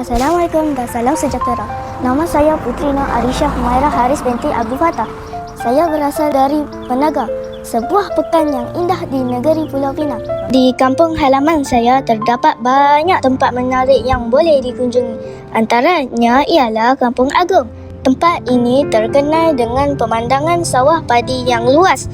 Assalamualaikum dan salam sejahtera. Nama saya Putrina Arisha Humaira Haris binti Abdul Fattah. Saya berasal dari Penaga, sebuah pekan yang indah di negeri Pulau Pinang. Di kampung halaman saya terdapat banyak tempat menarik yang boleh dikunjungi. Antaranya ialah Kampung Agong. Tempat ini terkenal dengan pemandangan sawah padi yang luas,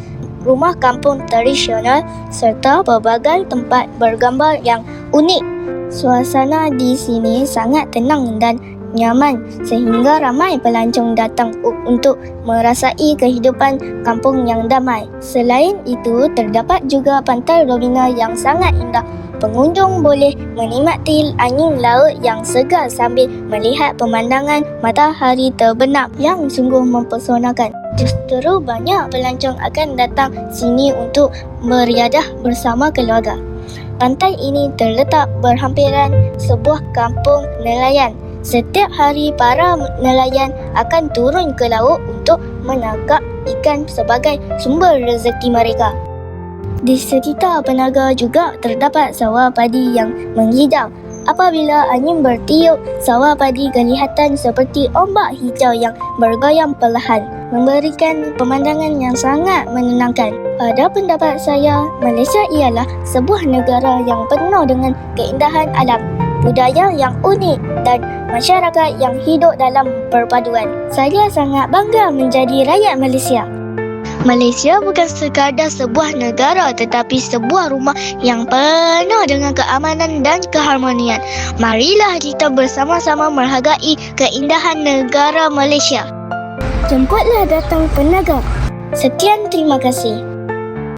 rumah kampung tradisional serta pelbagai tempat bergambar yang unik. Suasana di sini sangat tenang dan nyaman sehingga ramai pelancong datang untuk merasai kehidupan kampung yang damai. Selain itu, terdapat juga Pantai Robina yang sangat indah. Pengunjung boleh menikmati angin laut yang segar sambil melihat pemandangan matahari terbenam yang sungguh mempesonakan. Justru banyak pelancong akan datang sini untuk beriadah bersama keluarga. Pantai ini terletak berhampiran sebuah kampung nelayan. Setiap hari para nelayan akan turun ke laut untuk menangkap ikan sebagai sumber rezeki mereka. Di sekitar Penaga juga terdapat sawah padi yang menghijau. Apabila angin bertiup, sawah padi kelihatan seperti ombak hijau yang bergoyang perlahan, memberikan pemandangan yang sangat menenangkan. Pada pendapat saya, Malaysia ialah sebuah negara yang penuh dengan keindahan alam, budaya yang unik dan masyarakat yang hidup dalam perpaduan. Saya sangat bangga menjadi rakyat Malaysia. Malaysia bukan sekadar sebuah negara tetapi sebuah rumah yang penuh dengan keamanan dan keharmonian. Marilah kita bersama-sama menghargai keindahan negara Malaysia. Jemputlah datang Penaga. Sekian, terima kasih.